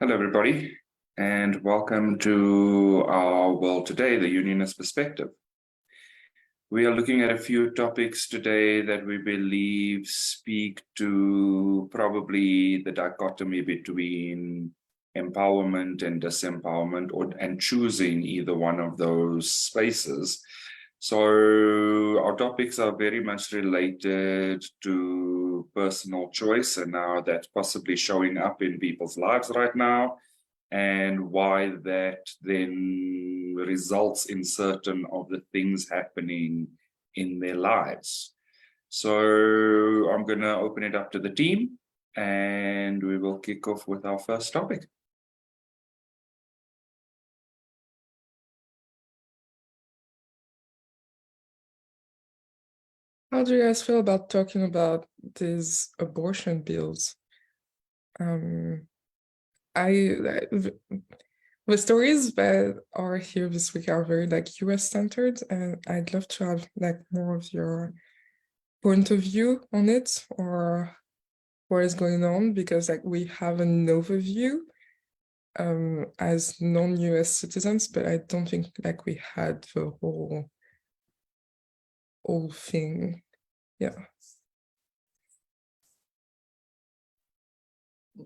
Hello, everybody, and welcome to our World Today, the Unionist Perspective. We are looking at a few topics today that we believe speak to probably the dichotomy between empowerment and disempowerment, and choosing either one of those spaces. So our topics are very much related to personal choice and how that's possibly showing up in people's lives right now, and why that then results in certain of the things happening in their lives. So I'm going to open it up to the team, and we will kick off with our first topic. How do you guys feel about talking about these abortion bills? The stories that are here this week are very US centered, and I'd love to have more of your point of view on it, or what is going on, because we have an overview as non-US citizens, but I don't think we had the whole thing. Yeah.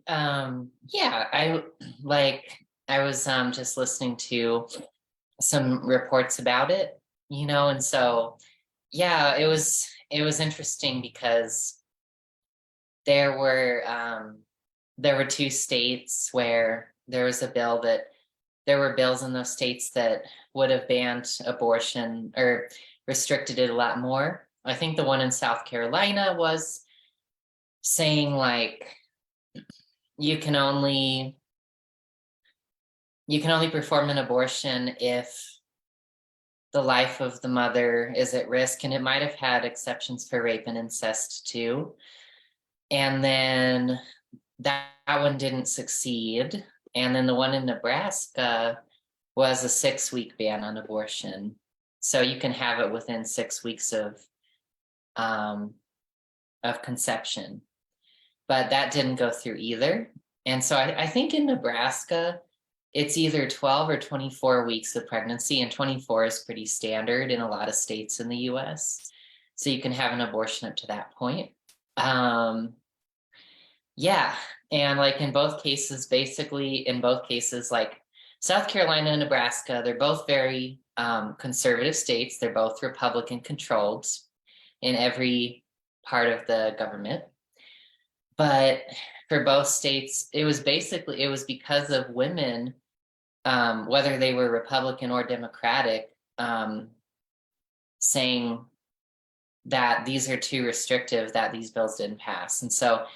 I was just listening to some reports about it, and so yeah, it was interesting because there were two states where there was a bill that there were bills in those states that would have banned abortion or restricted it a lot more. I think the one in South Carolina was saying you can only perform an abortion if the life of the mother is at risk, and it might have had exceptions for rape and incest too. And then that one didn't succeed. And then the one in Nebraska was a 6-week ban on abortion. So you can have it within 6 weeks of conception. But that didn't go through either. And so I think in Nebraska, it's either 12 or 24 weeks of pregnancy, and 24 is pretty standard in a lot of states in the US. So you can have an abortion up to that point. Yeah, and in both cases, South Carolina and Nebraska, they're both very conservative states. They're both Republican controlled in every part of the government. But for both states, it was because of women, whether they were Republican or Democratic, saying that these are too restrictive, that these bills didn't pass. And so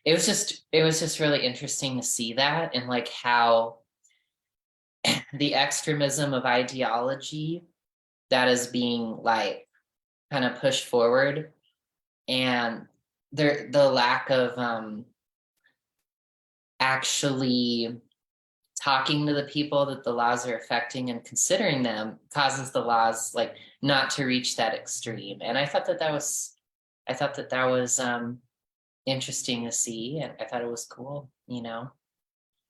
it was just really interesting to see that, and how the extremism of ideology that is being kind of pushed forward, and the lack of actually talking to the people that the laws are affecting and considering them causes the laws not to reach that extreme. And I thought that was interesting to see, and I thought it was cool,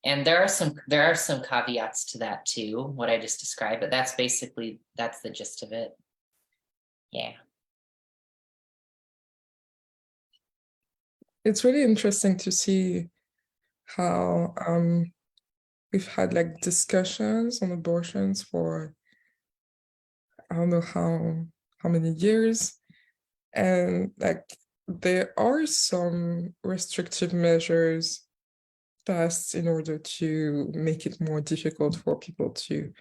And there are some caveats to that too, what I just described, but that's the gist of it. Yeah. It's really interesting to see how we've had discussions on abortions for I don't know how many years, and there are some restrictive measures passed in order to make it more difficult for people to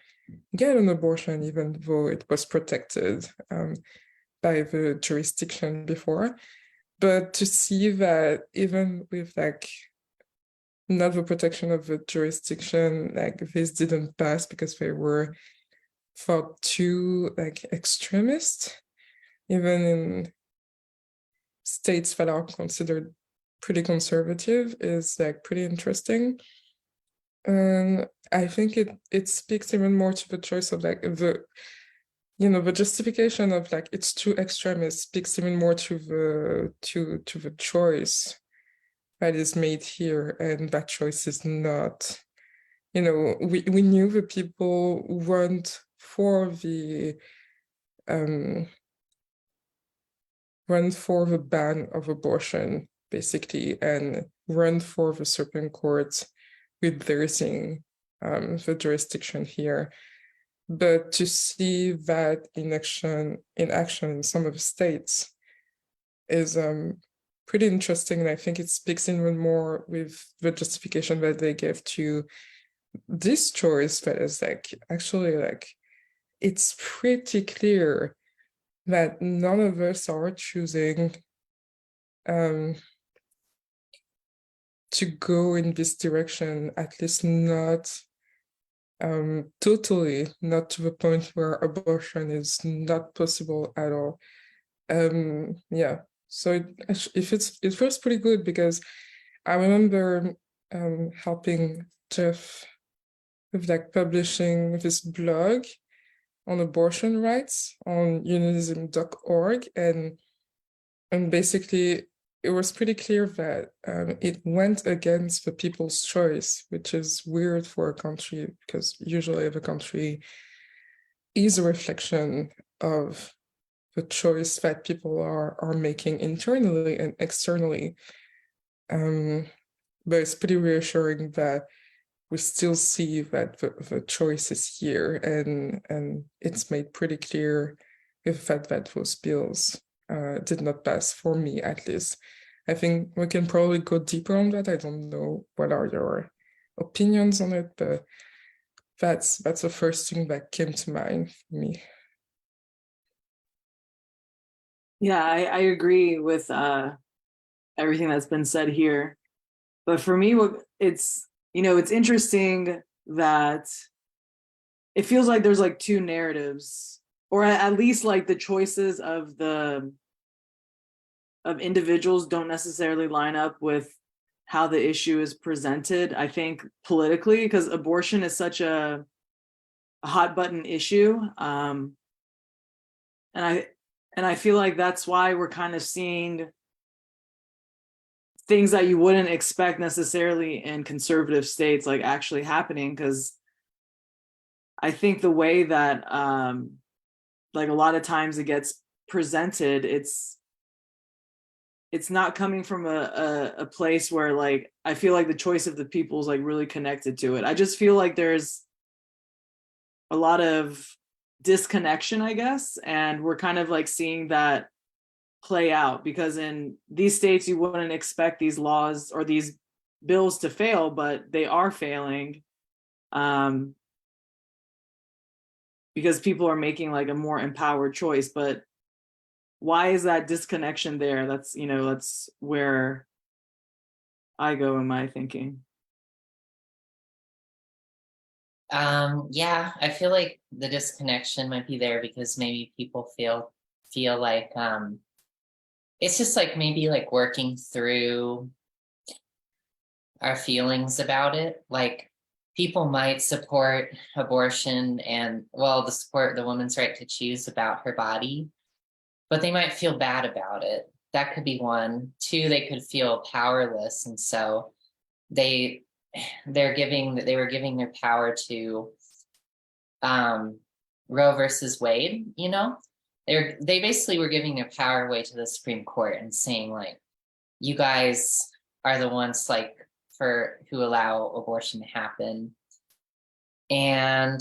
get an abortion, even though it was protected by the jurisdiction before. But to see that even with not the protection of the jurisdiction, this didn't pass because they were thought too extremist, even in states that are considered pretty conservative, is pretty interesting. And I think it speaks even more to the choice of the justification of it's too extremist speaks even more to the choice that is made here, and that choice is not we knew the people who weren't for the ban of abortion, basically, and run for the Supreme Court reversing the jurisdiction here. But to see that in action in some of the states is pretty interesting, and I think it speaks even more with the justification that they gave to this choice, that is like actually like it's pretty clear that none of us are choosing to go in this direction, at least not totally, not to the point where abortion is not possible at all. Yeah, so it feels pretty good, because I remember helping Jeff with like publishing this blog on abortion rights on unionism.org, and basically it was pretty clear that it went against the people's choice, which is weird for a country, because usually the country is a reflection of the choice that people are making internally and externally. But it's pretty reassuring that we still see that the choice is here, and it's made pretty clear the fact that those bills did not pass, for me at least. I think we can probably go deeper on that. I don't know what are your opinions on it, but that's the first thing that came to mind for me. Yeah, I agree with everything that's been said here. But for me, it's interesting that it feels like there's like two narratives, or at least like the choices of individuals don't necessarily line up with how the issue is presented, I think, politically, because abortion is such a hot button issue. And I feel like that's why we're kind of seeing things that you wouldn't expect necessarily in conservative states like actually happening, because I think the way that like a lot of times it gets presented, it's not coming from a place where like I feel like the choice of the people is like really connected to it. I just feel like there's a lot of disconnection, I guess, and we're kind of like seeing that play out, because in these states you wouldn't expect these laws or these bills to fail, but they are failing because people are making like a more empowered choice. But why is that disconnection there? That's where I go in my thinking. Yeah, I feel like the disconnection might be there because maybe people feel like it's just like maybe like working through our feelings about it. Like people might support abortion and support the woman's right to choose about her body, but they might feel bad about it. That could be one. Two, they could feel powerless, and so they were giving their power to Roe versus Wade. They basically were giving their power away to the Supreme Court and saying like, you guys are the ones like who allow abortion to happen. And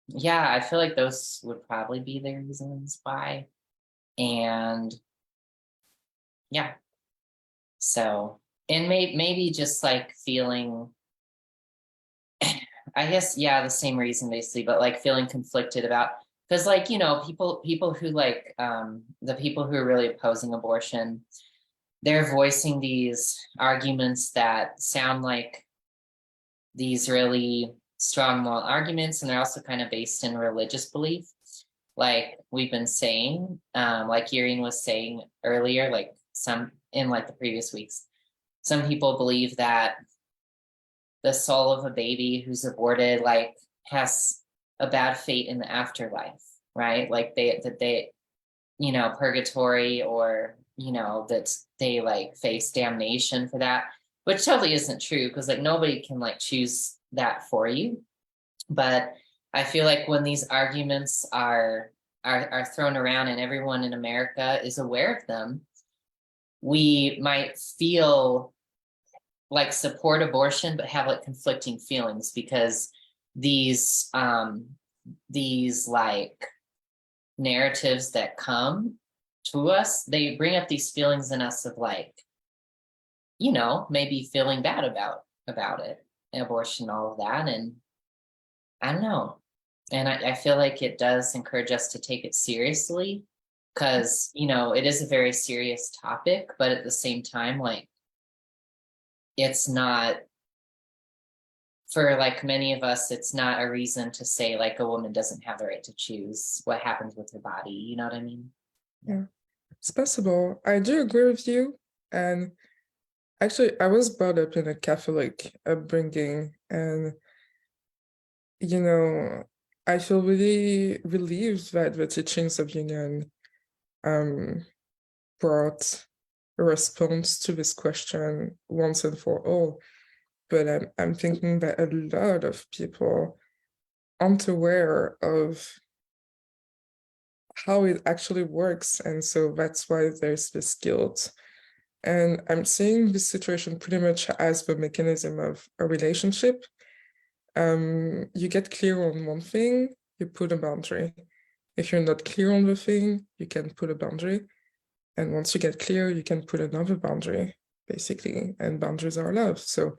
yeah, I feel like those would probably be the reasons why. And yeah, so, and maybe just like feeling, I guess, yeah, the same reason basically, but like feeling conflicted about, because like, people who like the people who are really opposing abortion, they're voicing these arguments that sound like these really strong moral arguments, and they're also kind of based in religious belief, like we've been saying, like Irene was saying earlier, like some in like the previous weeks, some people believe that the soul of a baby who's aborted like has a bad fate in the afterlife, right? Like they purgatory, or that they like face damnation for that, which totally isn't true, because like nobody can like choose that for you. But I feel like when these arguments are thrown around and everyone in America is aware of them, we might feel like support abortion, but have like conflicting feelings, because these like narratives that come to us, they bring up these feelings in us of like, you know, maybe feeling bad about it, abortion, all of that. And I don't know. And I feel like it does encourage us to take it seriously, because, you know, it is a very serious topic, but at the same time, like, it's not, for like many of us, it's not a reason to say like a woman doesn't have the right to choose what happens with her body. You know what I mean? Yeah, it's possible. I do agree with you. And actually, I was brought up in a Catholic upbringing, and, you know, I feel really relieved that the teachings of Union brought a response to this question once and for all. But I'm thinking that a lot of people aren't aware of how it actually works, and so that's why there's this guilt. And I'm seeing this situation pretty much as the mechanism of a relationship. You get clear on one thing, you put a boundary. If you're not clear on the thing, you can put a boundary. And once you get clear, you can put another boundary, basically. And boundaries are love. So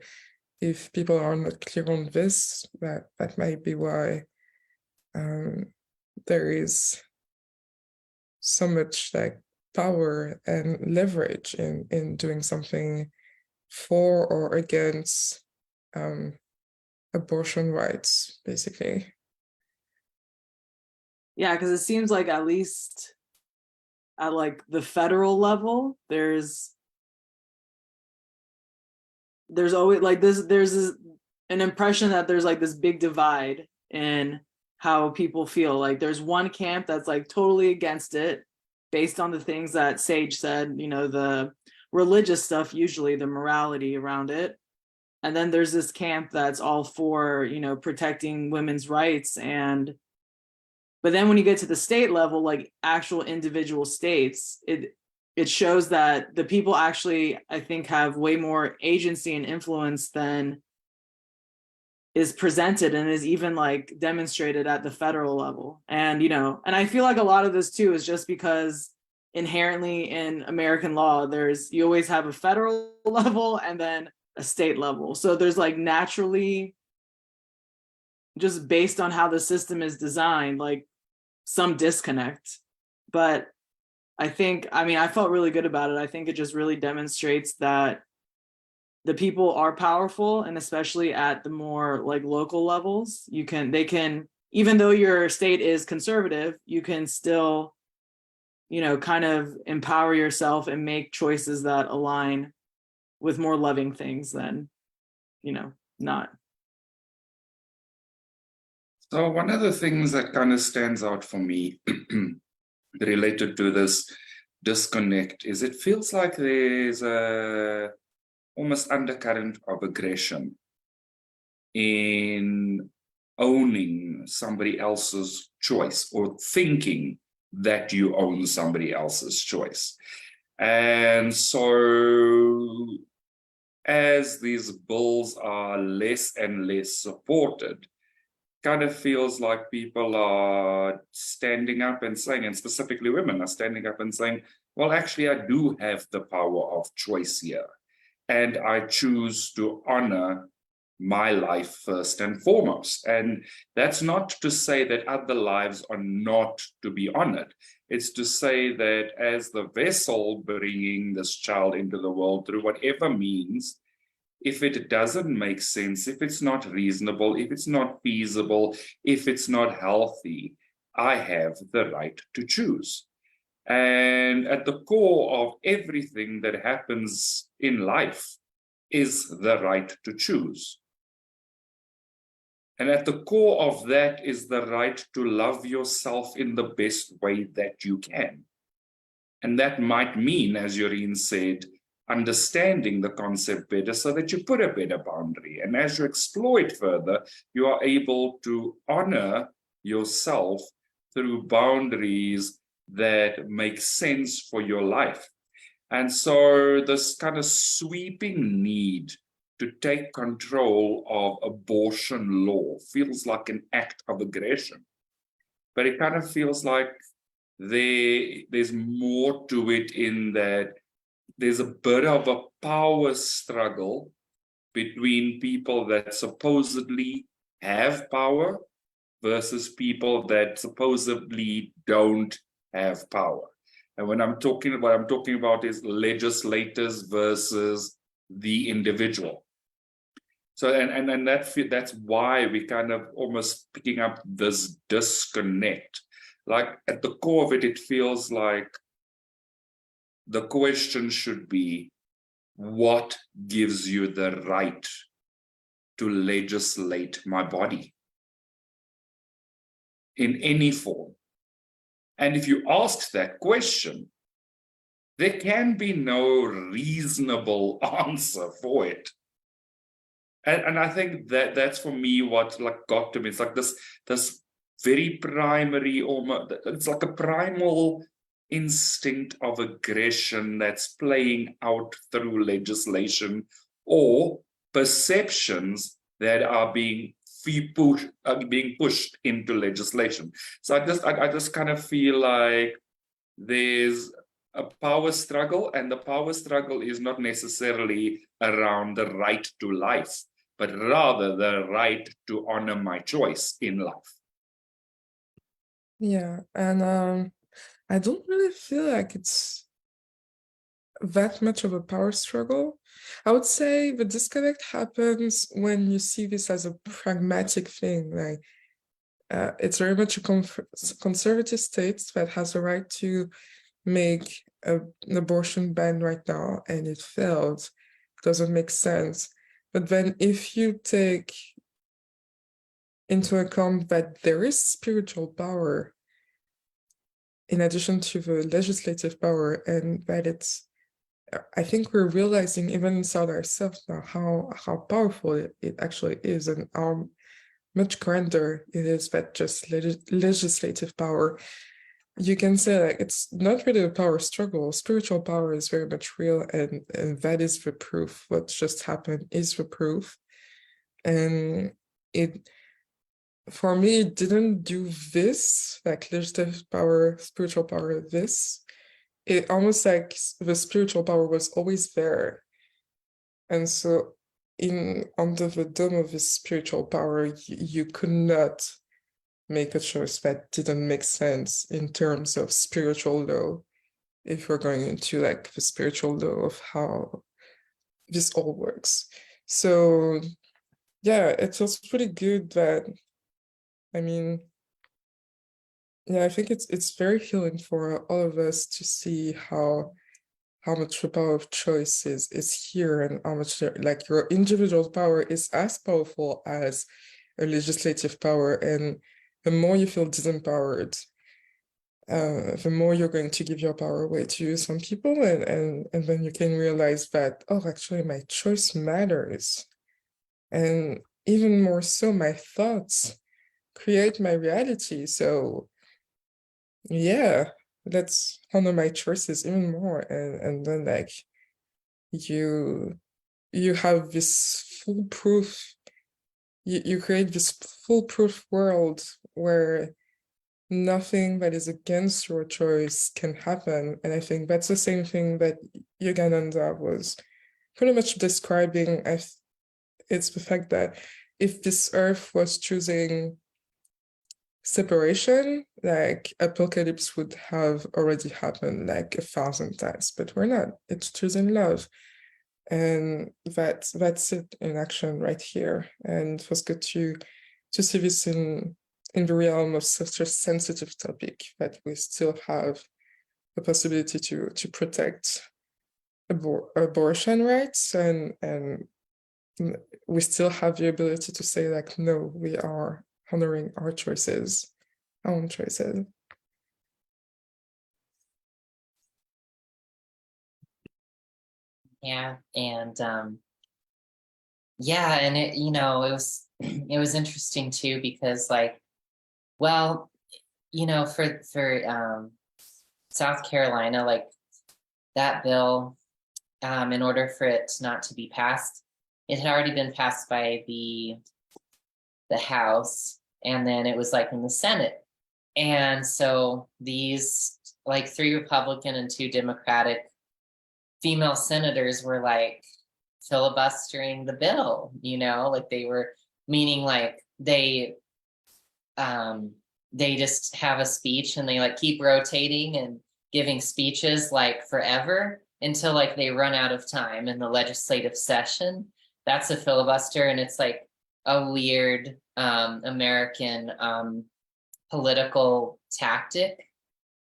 if people are not clear on this, that might be why there is so much like power and leverage in doing something for or against abortion rights, basically. Yeah, because it seems like at least at like the federal level, there's always like there's an impression that there's like this big divide in how people feel. Like there's one camp that's like totally against it based on the things that Sage said, you know, the religious stuff, usually the morality around it. And then there's this camp that's all for, you know, protecting women's rights. And but then when you get to the state level, like actual individual states, it shows that the people actually, I think, have way more agency and influence than is presented and is even like demonstrated at the federal level. And, you know, and I feel like a lot of this too is just because inherently in American law, you always have a federal level and then a state level. So there's like naturally, just based on how the system is designed, like some disconnect. But I think, I mean, I felt really good about it. I think it just really demonstrates that the people are powerful, and especially at the more like local levels, they can, even though your state is conservative, you can still, you know, kind of empower yourself and make choices that align with more loving things than, you know, not. So one of the things that kind of stands out for me related to this disconnect is it feels like there's a almost undercurrent of aggression in owning somebody else's choice or thinking that you own somebody else's choice. And so as these bills are less and less supported, kind of feels like people are standing up and saying, and specifically women are standing up and saying, well, actually, I do have the power of choice here. And I choose to honor my life first and foremost. And that's not to say that other lives are not to be honored. It's to say that as the vessel bringing this child into the world through whatever means, if it doesn't make sense, if it's not reasonable, if it's not feasible, if it's not healthy, I have the right to choose. And at the core of everything that happens in life is the right to choose. And at the core of that is the right to love yourself in the best way that you can. And that might mean, as Yoreen said, understanding the concept better so that you put a better boundary. And as you explore it further, you are able to honor yourself through boundaries that make sense for your life. And so this kind of sweeping need to take control of abortion law feels like an act of aggression. But it kind of feels like there's more to it, in that there's a bit of a power struggle between people that supposedly have power versus people that supposedly don't have power. And when I'm talking about is legislators versus the individual. So and that's why we kind of almost picking up this disconnect. Like at the core of it, it feels like the question should be, what gives you the right to legislate my body in any form? And if you ask that question, there can be no reasonable answer for it. And I think that's for me what like got to me. It's like this very primary, almost, it's like a primal instinct of aggression that's playing out through legislation or perceptions that are being pushed into legislation. So I just kind of feel like there's a power struggle, and the power struggle is not necessarily around the right to life, but rather the right to honor my choice in life. Yeah, and I don't really feel like it's that much of a power struggle. I would say the disconnect happens when you see this as a pragmatic thing. Like it's very much a conservative state that has the right to make an abortion ban right now, and it failed. Doesn't make sense. But then if you take into account that there is spiritual power in addition to the legislative power, and that I think we're realizing even inside ourselves now how powerful it actually is, and how much grander it is than just legislative power. You can say like it's not really a power struggle. Spiritual power is very much real, and that is the proof. What just happened is the proof. And it, for me, it didn't do this, like legislative power, spiritual power, this. It almost like the spiritual power was always there. And so under the dome of this spiritual power, you could not make a choice that didn't make sense in terms of spiritual law, if we're going into like the spiritual law of how this all works. So yeah, it feels pretty good that, I mean, yeah, I think it's very healing for all of us to see how much the power of choice is here, and how much like your individual power is as powerful as a legislative power. And the more you feel disempowered, the more you're going to give your power away to some people, and then you can realize that, oh, actually my choice matters. And even more so, my thoughts create my reality. So yeah, let's honor my choices even more. And then like you have this foolproof, you create this foolproof world where nothing that is against your choice can happen. And I think that's the same thing that Yogananda was pretty much describing. It's the fact that if this earth was choosing separation, like apocalypse would have already happened like 1,000 times, but we're not. It's choosing love. And that's it in action right here. And it was good to see this in the realm of such a sensitive topic, that we still have the possibility to protect abortion rights, and we still have the ability to say like, no, we are honoring our choices, our own choices. Yeah, and yeah, and it, you know, it was it was interesting too because like, well, you know, for South Carolina, like that bill, in order for it not to be passed, it had already been passed by the House, and then it was like in the Senate. And so these like 3 Republican and 2 Democratic female senators were like filibustering the bill, you know, like they were, meaning like they just have a speech and they like keep rotating and giving speeches like forever until like they run out of time in the legislative session. That's a filibuster, and it's like a weird American political tactic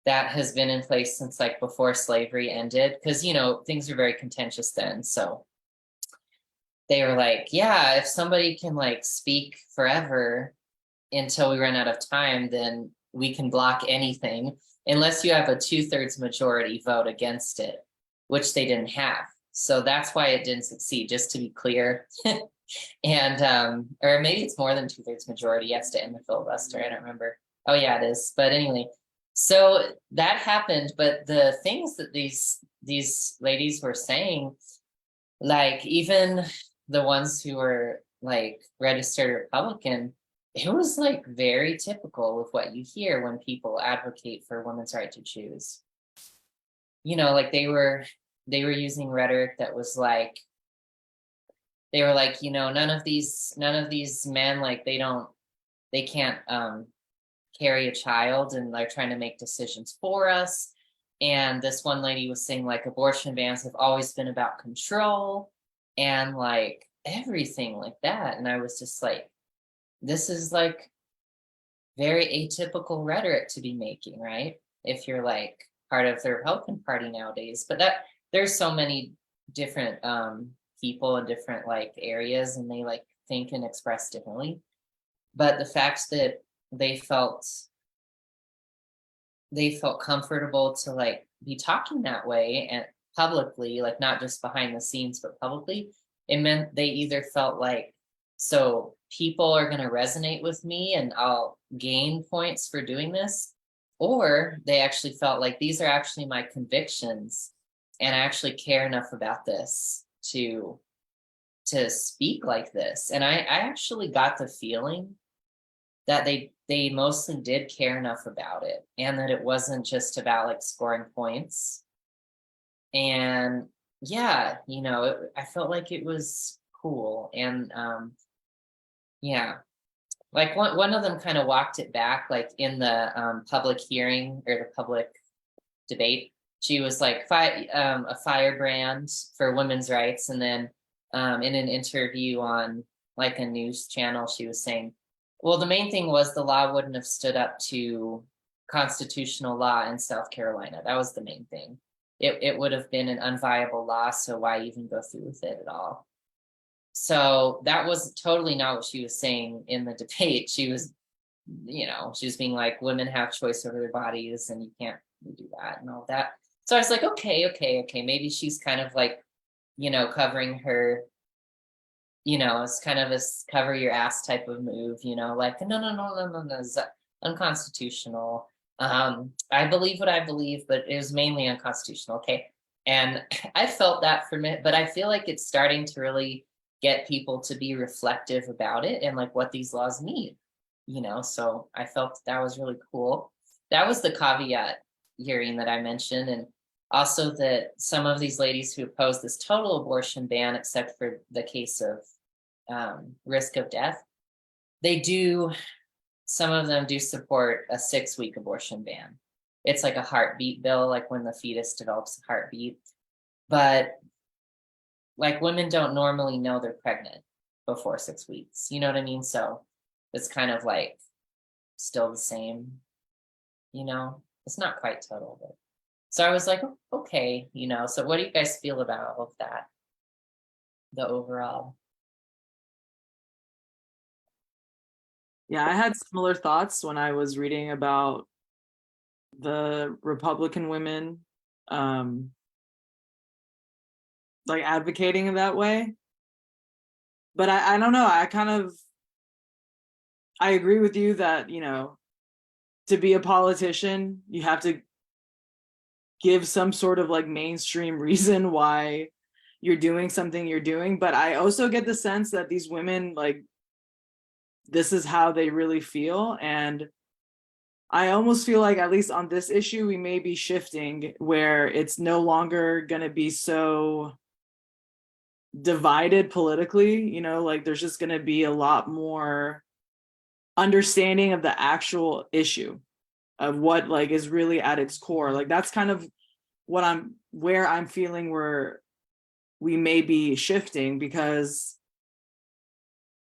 that has been in place since like before slavery ended, because you know things were very contentious then. So they were like, yeah, if somebody can like speak forever until we run out of time, then we can block anything unless you have a 2/3 majority vote against it, which they didn't have. So that's why it didn't succeed, just to be clear. And or maybe it's more than 2/3 majority. Yes, to end the filibuster. I don't remember. Oh yeah, it is. But anyway, so that happened. But the things that these ladies were saying, like even the ones who were like registered Republican, it was like very typical of what you hear when people advocate for women's right to choose. You know, like they were using rhetoric that was like, they were like, you know, none of these men, like they can't carry a child, and they're trying to make decisions for us. And this one lady was saying like abortion bans have always been about control and like everything like that. And I was just like, this is like very atypical rhetoric to be making, right? If you're like part of the Republican Party nowadays. But that there's so many different people in different like areas, and they like think and express differently. But the fact that they felt comfortable to like be talking that way and publicly, like not just behind the scenes but publicly, it meant they either felt like, so people are going to resonate with me and I'll gain points for doing this, or they actually felt like these are actually my convictions and I actually care enough about this to speak like this. And I actually got the feeling that they mostly did care enough about it, and that it wasn't just about like scoring points. And yeah, you know, I felt like it was cool. And yeah, like one of them kind of walked it back, like in the public hearing or the public debate. She was like a firebrand for women's rights, and then in an interview on like a news channel, she was saying, well, the main thing was the law wouldn't have stood up to constitutional law in South Carolina. That was the main thing. It would have been an unviable law, so why even go through with it at all? So that was totally not what she was saying in the debate. She was, you know, she was being like, women have choice over their bodies and you can't do that and all that. So I was like, okay. Maybe she's kind of like, you know, covering her, you know, it's kind of a cover your ass type of move, you know, like, no, it's unconstitutional. I believe what I believe, but it was mainly unconstitutional. Okay. And I felt that for a minute, but I feel like it's starting to really get people to be reflective about it and like what these laws need, you know. So I felt that was really cool. That was the caveat hearing that I mentioned. And also that some of these ladies who oppose this total abortion ban, except for the case of risk of death, some of them do support a 6-week abortion ban. It's like a heartbeat bill, like when the fetus develops a heartbeat. But like women don't normally know they're pregnant before 6 weeks. You know what I mean? So it's kind of like still the same, you know, it's not quite total, but so I was like, okay, you know, so what do you guys feel about all of that? The overall. Yeah, I had similar thoughts when I was reading about the Republican women like advocating in that way. But I don't know, I agree with you that, you know, to be a politician, you have to give some sort of like mainstream reason why you're doing something you're doing. But I also get the sense that these women, like, this is how they really feel. And I almost feel like, at least on this issue, we may be shifting where it's no longer going to be so divided politically, you know, like there's just going to be a lot more understanding of the actual issue of what like is really at its core. Like that's kind of where I'm feeling where we may be shifting, because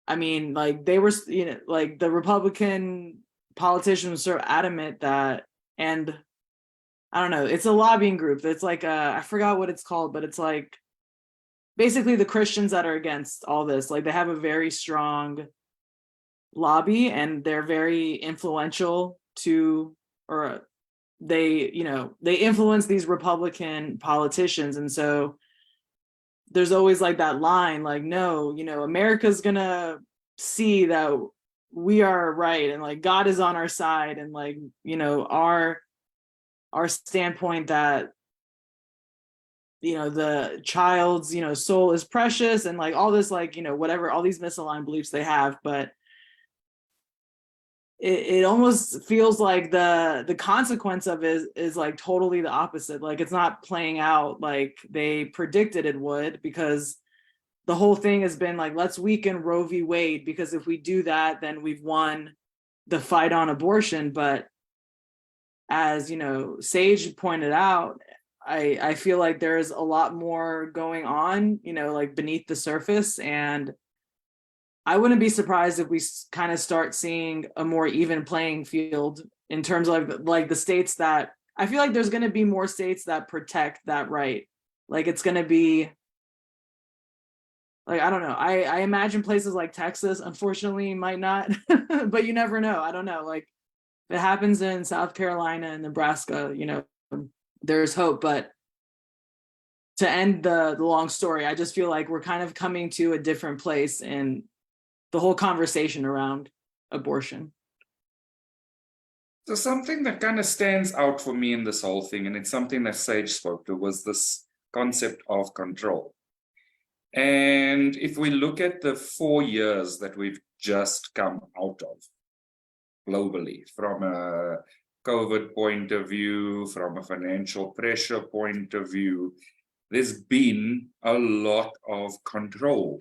I mean, like they were, you know, like the Republican politicians were so adamant that, and I don't know, it's a lobbying group that's like I forgot what it's called, but it's like basically the Christians that are against all this. Like they have a very strong lobby and they're very influential to, or they, you know, they influence these Republican politicians. And so there's always like that line, like, no, you know, America's gonna see that we are right and like God is on our side, and like, you know, our standpoint that, you know, the child's, you know, soul is precious, and like all this, like, you know, whatever, all these misaligned beliefs they have. But it almost feels like the consequence of it is like totally the opposite. Like it's not playing out like they predicted it would, because the whole thing has been like, let's weaken Roe v. Wade, because if we do that, then we've won the fight on abortion. But as, you know, Sage pointed out, I feel like there's a lot more going on, you know, like beneath the surface. And I wouldn't be surprised if we kind of start seeing a more even playing field in terms of like the states that, I feel like there's going to be more states that protect that right. Like it's going to be like, I don't know. I imagine places like Texas, unfortunately, might not, but you never know. I don't know. Like if it happens in South Carolina and Nebraska, you know, there's hope. But to end the long story, I just feel like we're kind of coming to a different place in the whole conversation around abortion. So something that kind of stands out for me in this whole thing, and it's something that Sage spoke to, was this concept of control. And if we look at the 4 years that we've just come out of globally, from a COVID point of view, from a financial pressure point of view, there's been a lot of controlling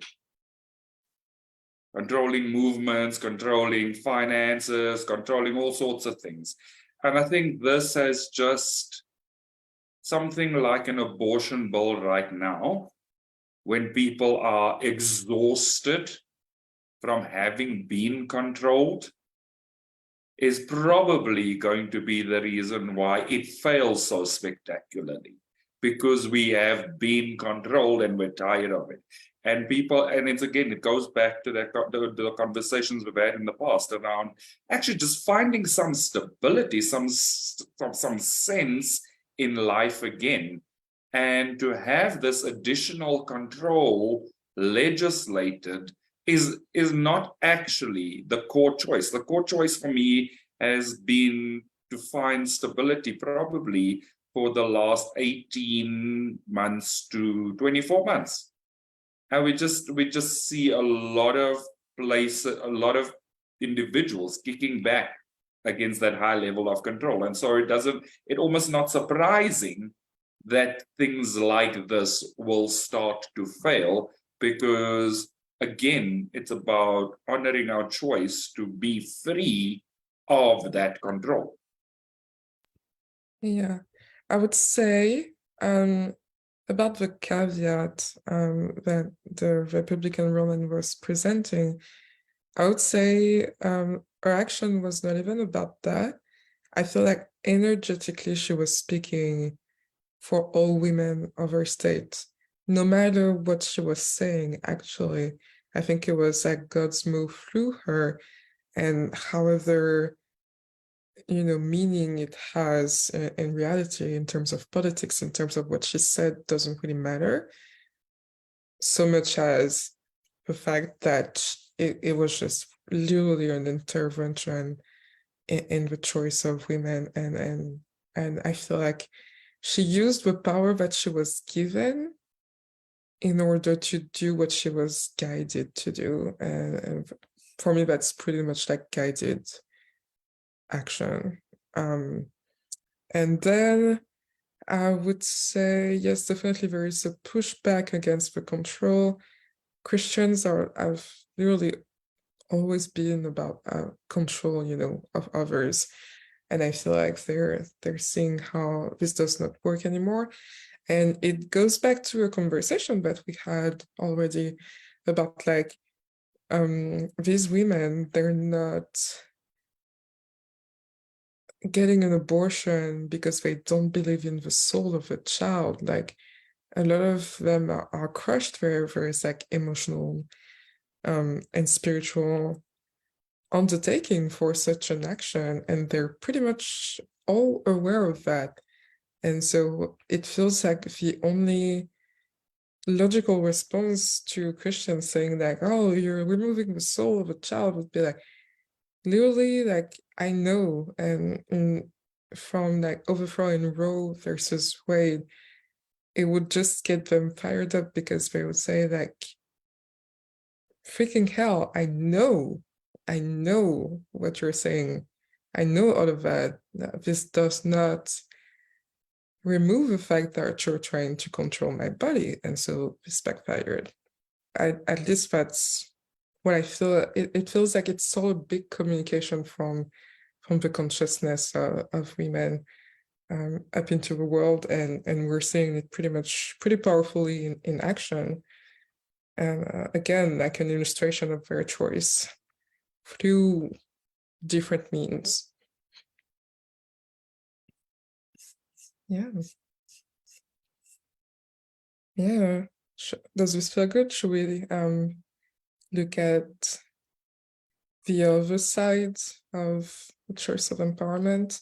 movements, controlling finances, controlling all sorts of things. And I think this has just something like an abortion bill right now, when people are exhausted from having been controlled, is probably going to be the reason why it fails so spectacularly, because we have been controlled and we're tired of it. And people, and it's again, it goes back to the conversations we've had in the past around actually just finding some stability, some sense in life again. And to have this additional control legislated is not actually the core choice. The core choice for me has been to find stability probably for the last 18 months to 24 months. And we just see a lot of individuals kicking back against that high level of control. And so it almost not surprising that things like this will start to fail, because again, it's about honoring our choice to be free of that control. Yeah, I would say about the caveat that the Republican woman was presenting, I would say her action was not even about that. I feel like energetically she was speaking for all women of her state, no matter what she was saying, actually. I think it was like God's move through her, and however, you know, meaning it has in reality in terms of politics, in terms of what she said, doesn't really matter. so much as the fact that it was just literally an intervention in the choice of women, and I feel like she used the power that she was given in order to do what she was guided to do, and for me that's pretty much like guided action. And then I would say, yes, definitely there is a pushback against the control. Christians have really always been about control, of others. And I feel like they're seeing how this does not work anymore. And it goes back to a conversation that we had already about like these women, they're not getting an abortion because they don't believe in the soul of a child. Like a lot of them are crushed where there is like emotional and spiritual undertaking for such an action, and they're pretty much all aware of that. And so it feels like the only logical response to Christians saying like, oh, you're removing the soul of a child would be like, literally, like, I know, and from like overthrowing Roe versus Wade, it would just get them fired up because they would say like, freaking hell, I know what you're saying. I know all of that. This does not remove the fact that you're trying to control my body, and so this backfired. At least that's what I feel. It feels like it's all a big communication from the consciousness of women up into the world, and we're seeing it pretty powerfully in action. And again, like an illustration of their choice through different means. Yeah. Yeah. Does this feel good? Should we look at the other side of the choice of empowerment,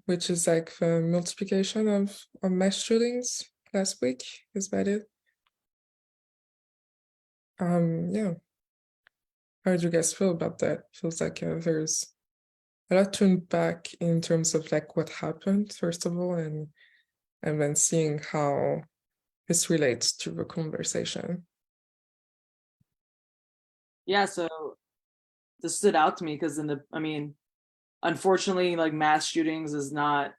which is like the multiplication of mass shootings last week? Is that it? Yeah. How do you guys feel about that? Feels like there's a lot to unpack in terms of like what happened, first of all, and then seeing how this relates to the conversation. Yeah, so this stood out to me because unfortunately, like mass shootings is not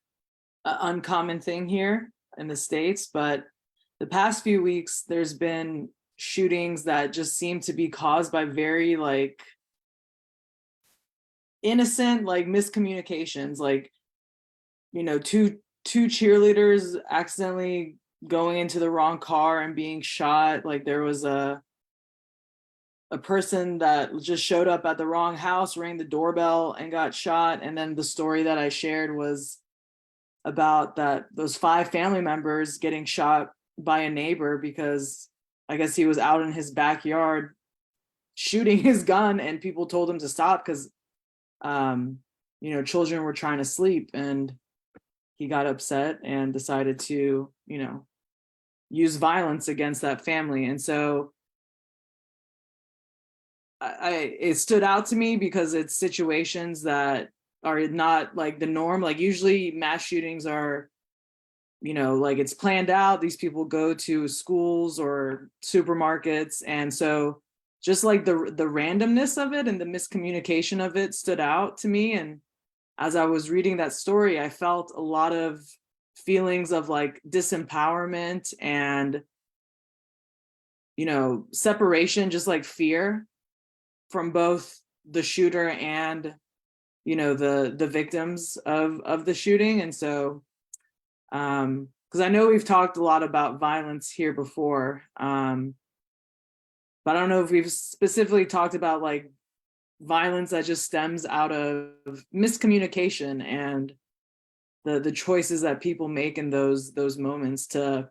an uncommon thing here in the States, but the past few weeks, there's been shootings that just seem to be caused by very like innocent like miscommunications, like two cheerleaders accidentally going into the wrong car and being shot. Like there was a person that just showed up at the wrong house, rang the doorbell and got shot. And then the story that I shared was about those 5 family members getting shot by a neighbor because I guess he was out in his backyard shooting his gun and people told him to stop because children were trying to sleep, and he got upset and decided to use violence against that family. And so it stood out to me because it's situations that are not like the norm. Like usually mass shootings are like it's planned out. These people go to schools or supermarkets, and so just like the randomness of it and the miscommunication of it stood out to me. And as I was reading that story, I felt a lot of feelings of like disempowerment and separation, just like fear from both the shooter and the victims of the shooting. And so because I know we've talked a lot about violence here before, but I don't know if we've specifically talked about like violence that just stems out of miscommunication and the choices that people make in those moments to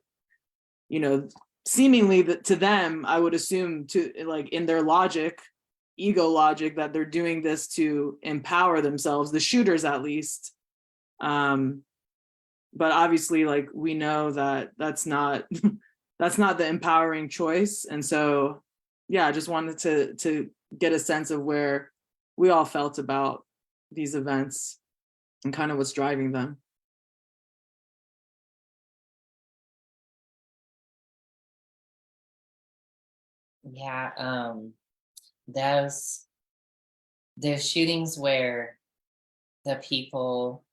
seemingly to them, I would assume, to like in their logic, ego logic, that they're doing this to empower themselves, the shooters at least. But obviously, like we know that that's not that's not the empowering choice. And so, yeah, I just wanted to get a sense of where we all felt about these events and kind of what's driving them. Yeah, there's shootings where the people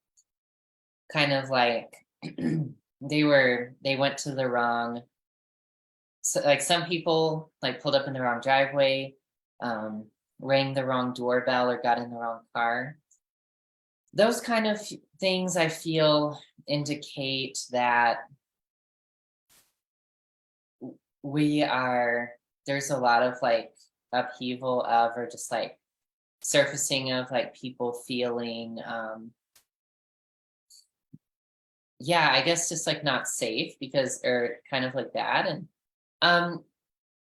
kind of like they went to the wrong, so like some people like pulled up in the wrong driveway, rang the wrong doorbell, or got in the wrong car. Those kind of things I feel indicate that there's a lot of like upheaval of, or just like surfacing of like people feeling yeah, I guess just like not safe, because, or kind of like that. And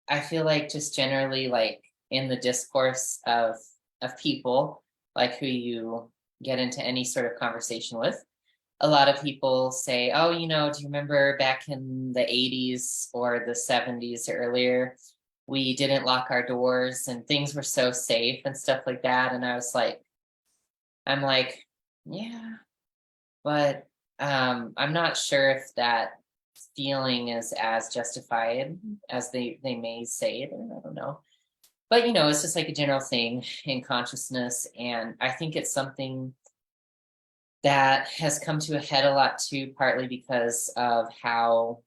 I feel like just generally like in the discourse of people like who you get into any sort of conversation with, a lot of people say, oh, do you remember back in the 80s or the 70s or earlier, we didn't lock our doors and things were so safe and stuff like that. And I'm like, yeah, but I'm not sure if that feeling is as justified as they may say it, or I don't know. But it's just like a general thing in consciousness, and I think it's something that has come to a head a lot too, partly because of how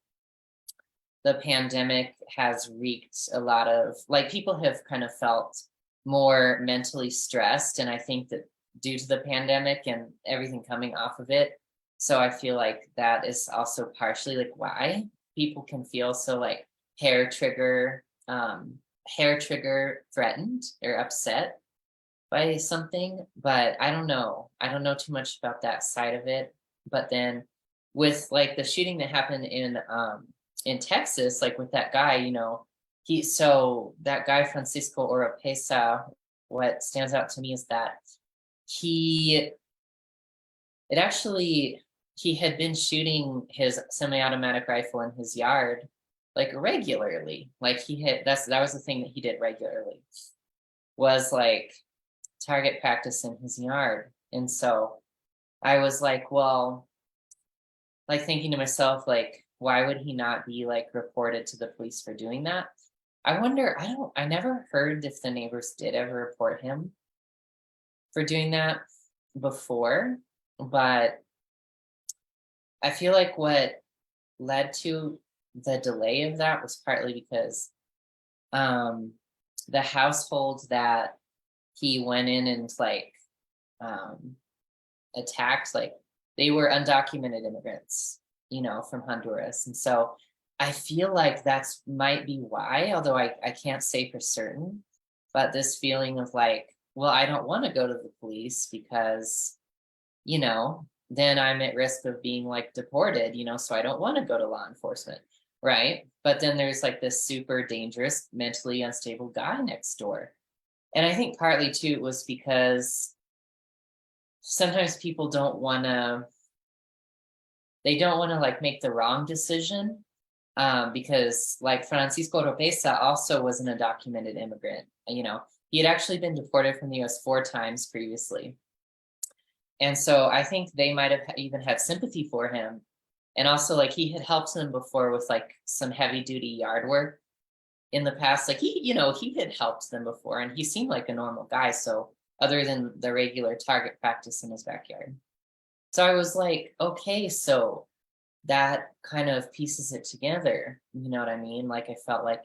the pandemic has wreaked a lot of, like, people have kind of felt more mentally stressed, and I think that due to the pandemic and everything coming off of it, so I feel like that is also partially like why people can feel so like hair trigger threatened or upset by something. But I don't know too much about that side of it. But then with like the shooting that happened in Texas, like with that guy, that guy Francisco Oropesa, what stands out to me is that he had been shooting his semi-automatic rifle in his yard like regularly. Like that was the thing that he did regularly, was like target practice in his yard. And so I was like, well, like thinking to myself, like, why would he not be like reported to the police for doing that? I wonder, I never heard if the neighbors did ever report him for doing that before, but I feel like what led to the delay of that was partly because the household that he went in and like attacked, like they were undocumented immigrants, from Honduras. And so I feel like that's might be why, although I can't say for certain, but this feeling of like, well, I don't want to go to the police because, then I'm at risk of being like deported, so I don't want to go to law enforcement, right? But then there's like this super dangerous, mentally unstable guy next door. And I think partly too, it was because sometimes people don't want to like make the wrong decision, because like Francisco Oropesa also was an undocumented immigrant. He had actually been deported from the US 4 times previously. And so I think they might have even had sympathy for him. And also like he had helped them before with like some heavy duty yard work in the past. Like he had helped them before, and he seemed like a normal guy. So other than the regular target practice in his backyard. So I was like, okay, so that kind of pieces it together. You know what I mean? Like I felt like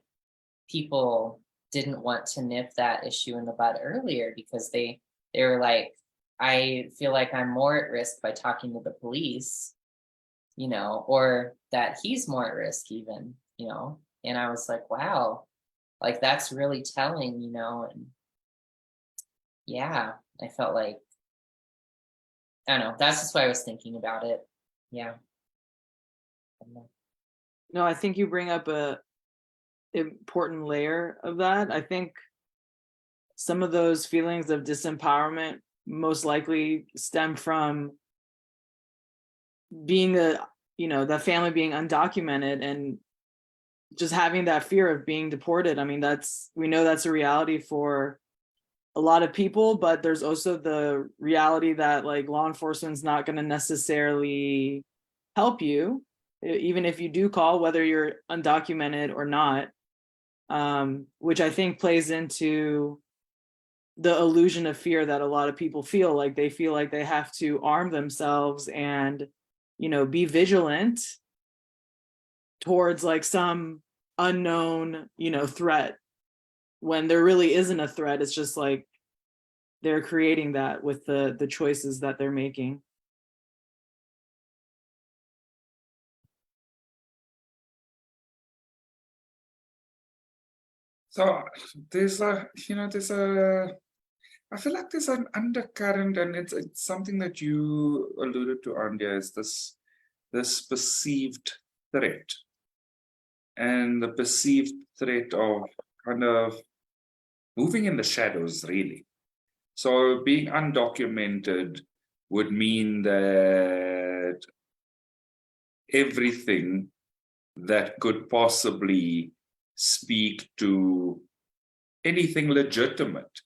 people didn't want to nip that issue in the bud earlier because they were like, I feel like I'm more at risk by talking to the police, or that he's more at risk even, and I was like, wow, like that's really telling, and yeah, I felt like, I don't know, that's just why I was thinking about it. Yeah. No, I think you bring up a important layer of that. I think some of those feelings of disempowerment most likely stem from being the family being undocumented and just having that fear of being deported. I mean, we know that's a reality for a lot of people, but there's also the reality that like law enforcement's not going to necessarily help you, even if you do call, whether you're undocumented or not, which I think plays into the illusion of fear that a lot of people feel. Like they feel like they have to arm themselves and, you know, be vigilant towards like some unknown, you know, threat, when there really isn't a threat. It's just like they're creating that with the choices that they're making. So there's a, I feel like there's an undercurrent, and it's something that you alluded to, Andrea, is this perceived threat. And the perceived threat of kind of moving in the shadows, really. So being undocumented would mean that everything that could possibly speak to anything legitimate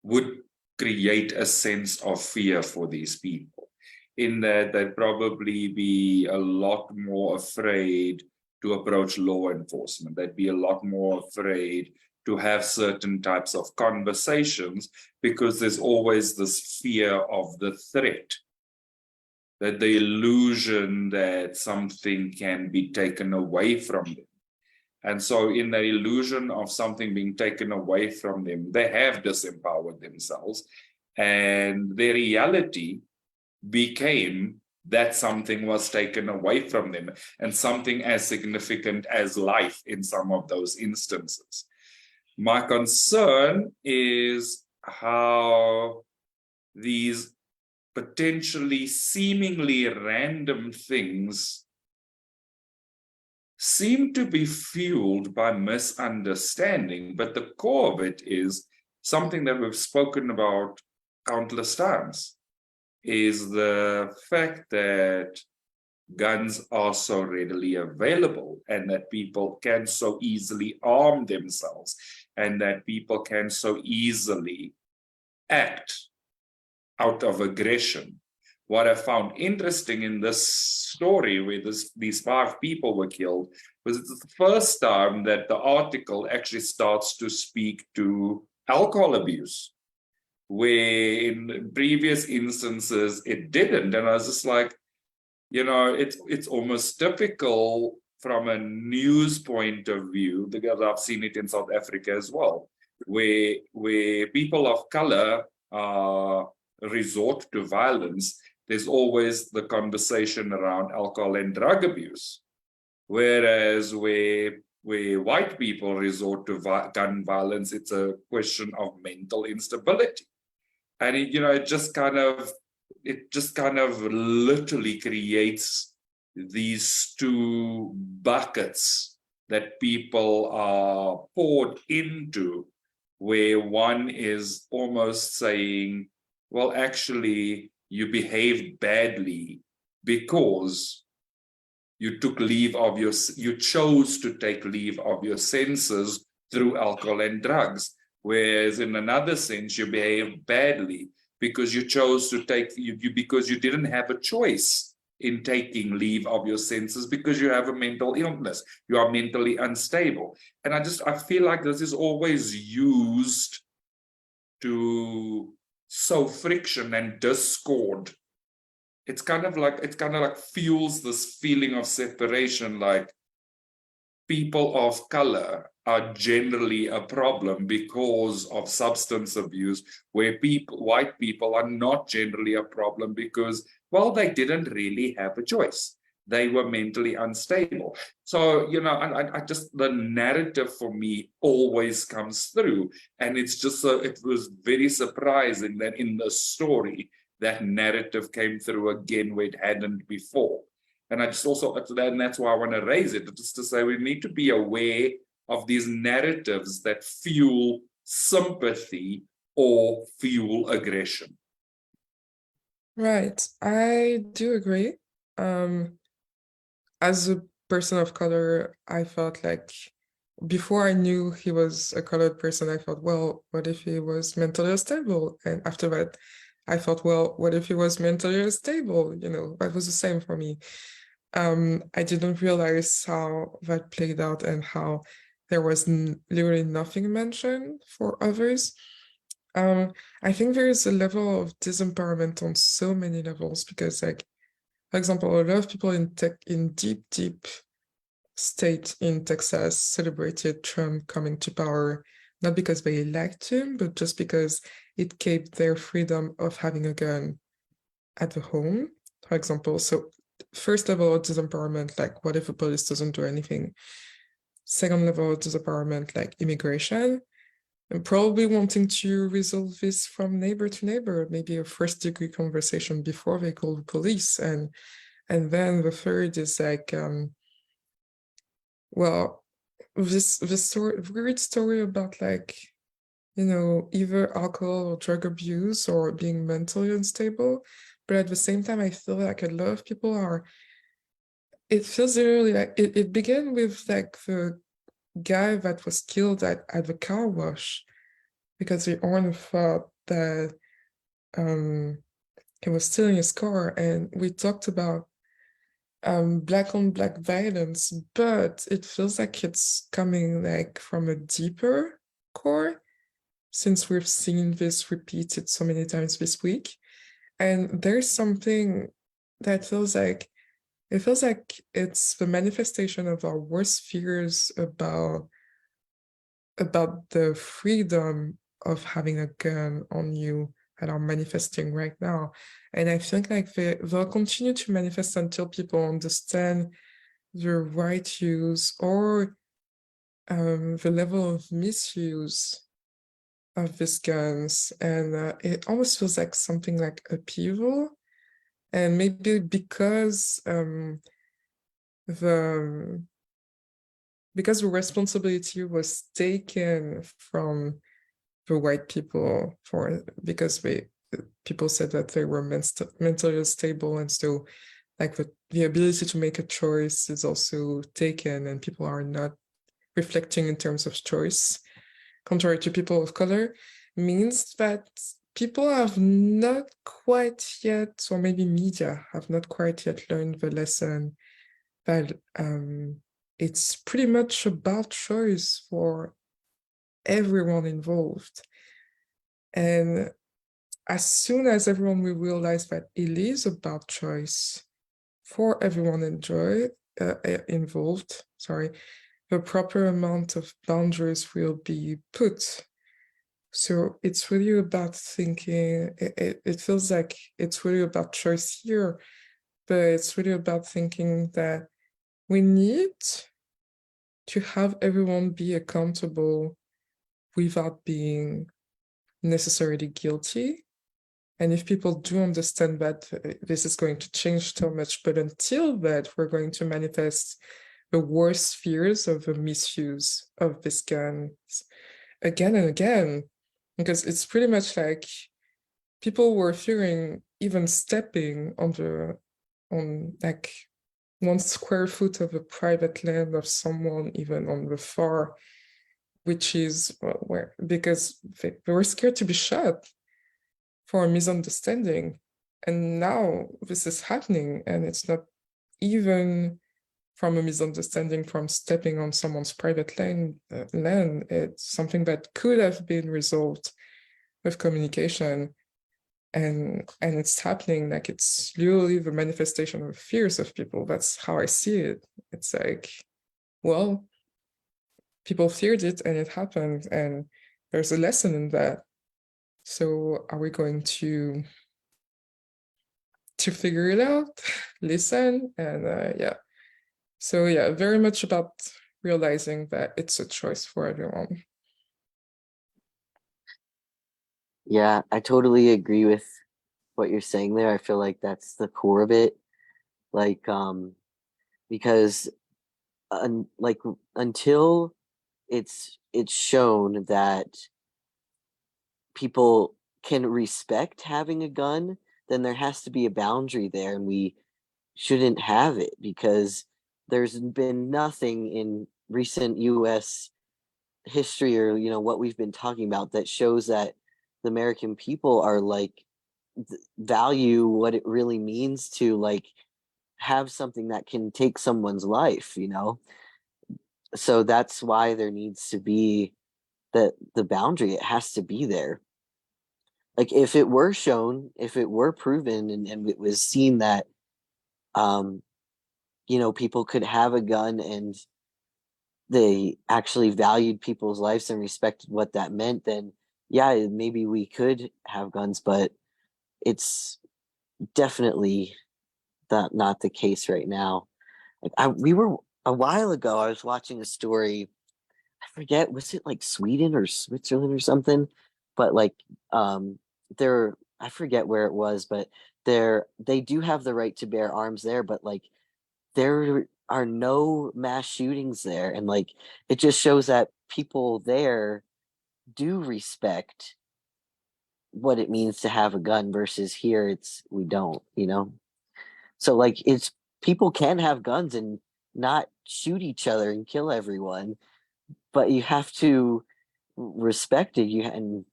would create a sense of fear for these people, in that they'd probably be a lot more afraid to approach law enforcement. They'd be a lot more afraid to have certain types of conversations, because there's always this fear of the threat, that the illusion that something can be taken away from them. And so in the illusion of something being taken away from them, they have disempowered themselves, and their reality became that something was taken away from them, and something as significant as life in some of those instances. My concern is how these potentially seemingly random things seem to be fueled by misunderstanding, but the core of it is something that we've spoken about countless times, is the fact that guns are so readily available, and that people can so easily arm themselves, and that people can so easily act out of aggression. What I found interesting in this story, where these 5 people were killed, was it's the first time that the article actually starts to speak to alcohol abuse, where in previous instances it didn't. And I was just like, it's almost typical from a news point of view, because I've seen it in South Africa as well, where people of color resort to violence. There's always the conversation around alcohol and drug abuse, whereas where white people resort to gun violence, it's a question of mental instability. And it just kind of literally creates these 2 buckets that people are poured into, where one is almost saying, well, actually, you behaved badly because you chose to take leave of your senses through alcohol and drugs. Whereas in another sense, you behaved badly because you chose to because you didn't have a choice in taking leave of your senses, because you have a mental illness, you are mentally unstable. And I feel like this is always used to sow friction and discord. It's kind of like fuels this feeling of separation, like people of color are generally a problem because of substance abuse, where white people are not generally a problem because, well, they didn't really have a choice. They were mentally unstable. So, I just, the narrative for me always comes through. And it's just, it was very surprising that in the story, that narrative came through again where it hadn't before. And I just also, and that's why I want to raise it, just to say we need to be aware of these narratives that fuel sympathy or fuel aggression. Right, I do agree. As a person of color, I felt like before I knew he was a colored person, I thought, well, what if he was mentally unstable? And after that, I thought, well, what if he was mentally unstable? You know, that was the same for me. I didn't realize how that played out and how there was literally nothing mentioned for others. I think there is a level of disempowerment on so many levels because, like, for example, a lot of people in deep state in Texas celebrated Trump coming to power, not because they liked him, but just because it kept their freedom of having a gun at the home, for example. So first level of disempowerment, like what if the police doesn't do anything? Second level of disempowerment, like immigration, and probably wanting to resolve this from neighbor to neighbor, maybe a first degree conversation before they call the police. And then the third is like, well, this weird story about, like, you know, either alcohol or drug abuse or being mentally unstable. But at the same time, I feel like a lot of people are, it feels literally like it began with like the guy that was killed at the car wash because the owner thought that he was stealing his car. And we talked about black on black violence, but it feels like it's coming like from a deeper core, since we've seen this repeated so many times this week. And there's something that feels like it's the manifestation of our worst fears about the freedom of having a gun on you that are manifesting right now. And I think like they'll continue to manifest until people understand the right use or the level of misuse of these guns. And it almost feels like something like upheaval. And maybe because the responsibility was taken from the white people because people said that they were mentally unstable, and so like the ability to make a choice is also taken, and people are not reflecting in terms of choice, contrary to people of color, means that people have not quite yet, or maybe media have not quite yet learned the lesson that it's pretty much about choice for everyone involved. And as soon as everyone will realize that it is about choice for everyone involved, the proper amount of boundaries will be put. So it's really about thinking, it feels like it's really about choice here, but it's really about thinking that we need to have everyone be accountable without being necessarily guilty. And if people do understand that, this is going to change so much. But until that, we're going to manifest the worst fears of the misuse of these guns again and again. Because it's pretty much like people were fearing even stepping on like 1 square foot of a private land of someone, even on the far, which is because they were scared to be shot for a misunderstanding. And now this is happening, and it's not even from a misunderstanding from stepping on someone's private land. It's something that could have been resolved with communication, and it's happening. Like, it's literally the manifestation of fears of people. That's how I see it. It's like, well, people feared it and it happened, and there's a lesson in that. So are we going to figure it out, listen, and so very much about realizing that it's a choice for everyone. Yeah, I totally agree with what you're saying there. I feel like that's the core of it. Like, because until it's shown that people can respect having a gun, then there has to be a boundary there, and we shouldn't have it, because there's been nothing in recent US history, or what we've been talking about, that shows that the American people are like value what it really means to like have something that can take someone's life, so that's why there needs to be the boundary. It has to be there. Like if it were shown, if it were proven, and it was seen that people could have a gun and they actually valued people's lives and respected what that meant, then yeah, maybe we could have guns, but it's definitely not the case right now. Like we were a while ago, I was watching a story. I forget, was it like Sweden or Switzerland or something? But like there, I forget where it was, but they do have the right to bear arms there, but like there are no mass shootings there, and like it just shows that people there do respect what it means to have a gun, versus here we don't. So like it's people can have guns and not shoot each other and kill everyone, but you have to respect it, and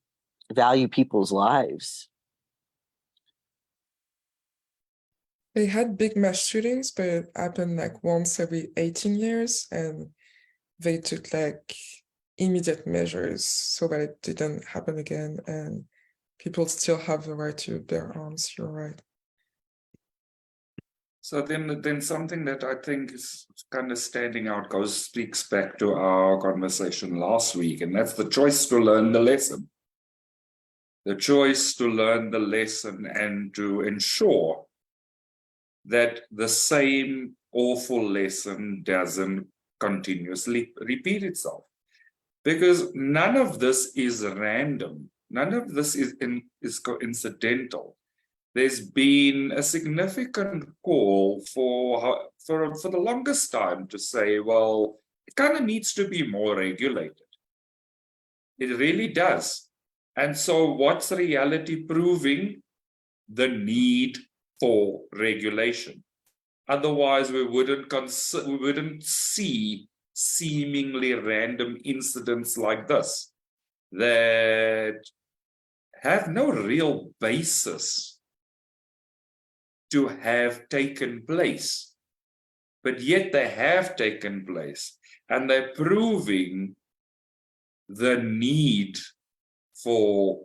value people's lives. They had big mass shootings, but it happened like once every 18 years, and they took like immediate measures so that it didn't happen again, and people still have the right to bear arms. You're right. So then something that I think is kind of standing out speaks back to our conversation last week, and that's the choice to learn the lesson. The choice to learn the lesson and to ensure that the same awful lesson doesn't continuously repeat itself. Because none of this is random. None of this is coincidental. There's been a significant call for the longest time to say, well, it kind of needs to be more regulated. It really does. And so what's reality proving? The need for regulation. Otherwise, we wouldn't see seemingly random incidents like this that have no real basis to have taken place, but yet they have taken place, and they're proving the need for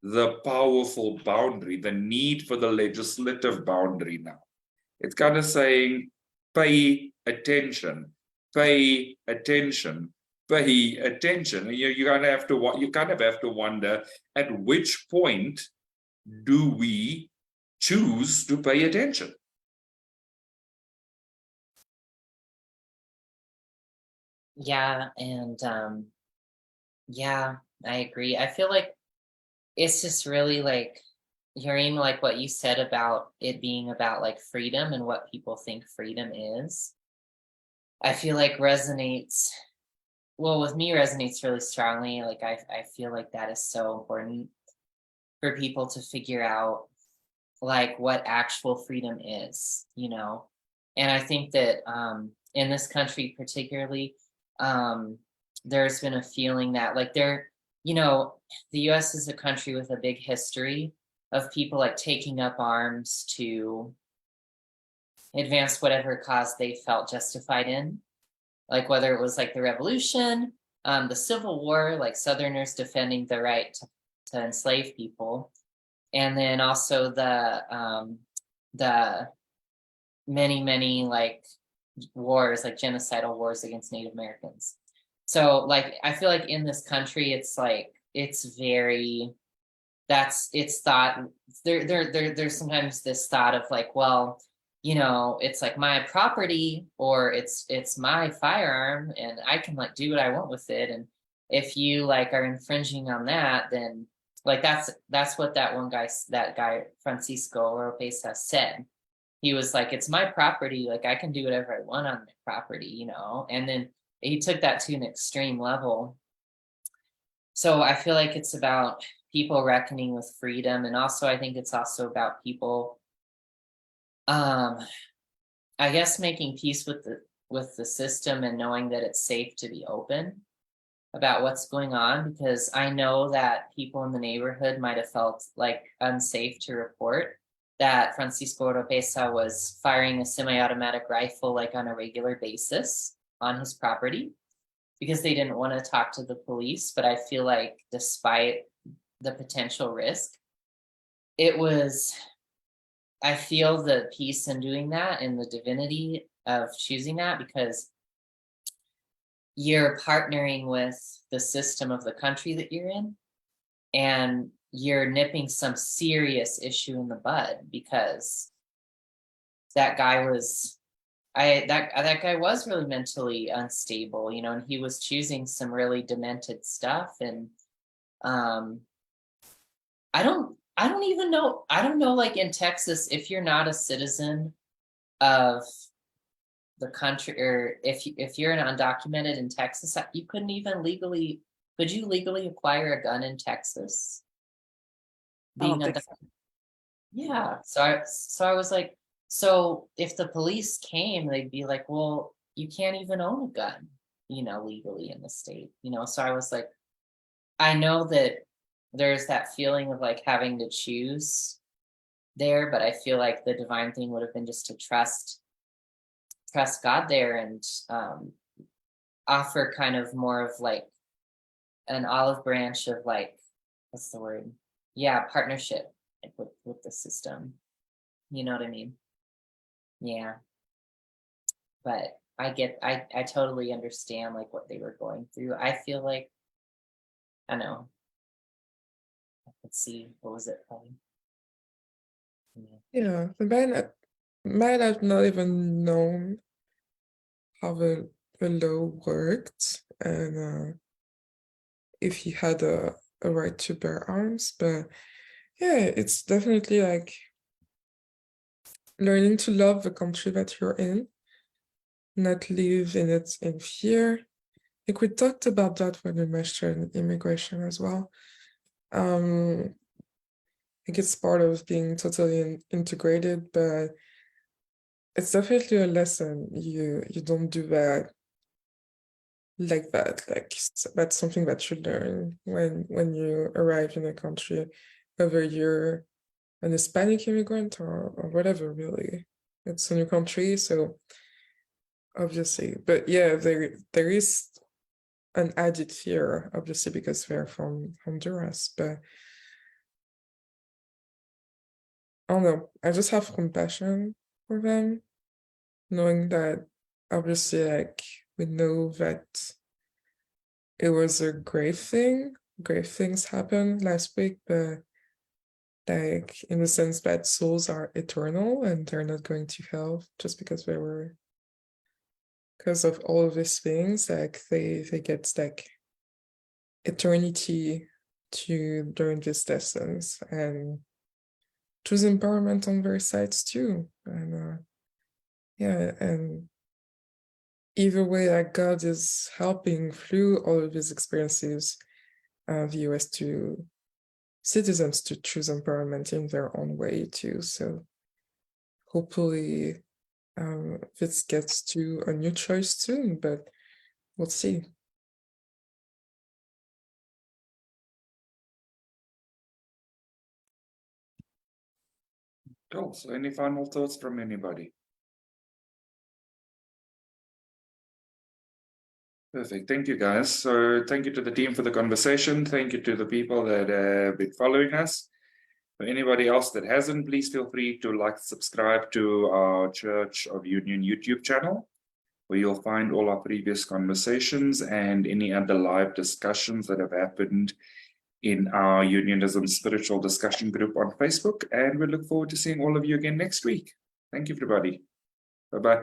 the powerful boundary, the need for the legislative boundary now. It's kind of saying, pay attention, pay attention, pay attention. And you kind of have to wonder, at which point do we choose to pay attention? Yeah, and yeah, I agree. I feel like it's just really like hearing like what you said about it being about like freedom and what people think freedom is. I feel like resonates, well, with me resonates really strongly. Like I feel like that is so important for people to figure out like what actual freedom is, And I think that in this country particularly, there's been a feeling that like the US is a country with a big history of people like taking up arms to advance whatever cause they felt justified in, like whether it was like the revolution, the Civil War, like Southerners defending the right to enslave people, and then also the many like wars, like genocidal wars against Native Americans. So like I feel like in this country it's very, it's thought there's sometimes this thought of like, well, it's like my property, or it's my firearm and I can like do what I want with it, and if you like are infringing on that, then like that's what that guy Francisco Oropesa said. He was like, it's my property, like I can do whatever I want on my property, and then he took that to an extreme level. So I feel like it's about people reckoning with freedom, and also I think it's also about people I guess making peace with the system and knowing that it's safe to be open about what's going on, because I know that people in the neighborhood might have felt like unsafe to report that Francisco Oropesa was firing a semi-automatic rifle like on a regular basis on his property because they didn't want to talk to the police. But I feel like despite the potential risk, I feel the peace in doing that and the divinity of choosing that, because you're partnering with the system of the country that you're in, and you're nipping some serious issue in the bud, because that guy was that guy was really mentally unstable, and he was choosing some really demented stuff. And I don't even know. I don't know, like in Texas, if you're not a citizen of the country, or if you're an undocumented in Texas, you couldn't even legally. Could you legally acquire a gun in Texas? Being a, yeah. So I was like, so if the police came, they'd be like, well, you can't even own a gun, legally in the state, So I was like, I know that there's that feeling of like having to choose there, but I feel like the divine thing would have been just to trust God there, and offer kind of more of like an olive branch of like, what's the word? Yeah, partnership, like with the system. You know what I mean? Yeah. But I totally understand like what they were going through. I feel like, I know. Let's see, what was it called? Yeah, the man might have not even known how the law worked, and if he had a right to bear arms. But yeah, it's definitely like learning to love the country that you're in, not live in it in fear. Like we talked about that when we mentioned immigration as well. I think it's part of being totally integrated, but it's definitely a lesson. You don't do that like that. Like that's something that you learn when you arrive in a country, whether you're an Hispanic immigrant or whatever. Really, it's a new country, so obviously. But yeah, there is an added fear, obviously, because they're from Honduras. But I don't know. I just have compassion for them, knowing that obviously, like, we know that it was a grave thing. Grave things happened last week, but like in the sense that souls are eternal and they're not going to hell just because because of all of these things. Like they get like eternity to learn these lessons and choose empowerment on their sides too. And yeah, and either way, like God is helping through all of these experiences, the US to citizens to choose empowerment in their own way too. So hopefully this gets to a new choice soon, but we'll see. Cool. So any final thoughts from anybody? Perfect. Thank you, guys. So thank you to the team for the conversation. Thank you to the people that have been following us. For anybody else that hasn't, please feel free to like, subscribe to our Church of Union YouTube channel, where you'll find all our previous conversations and any other live discussions that have happened in our Unionism Spiritual Discussion group on Facebook. And we look forward to seeing all of you again next week. Thank you, everybody. Bye-bye.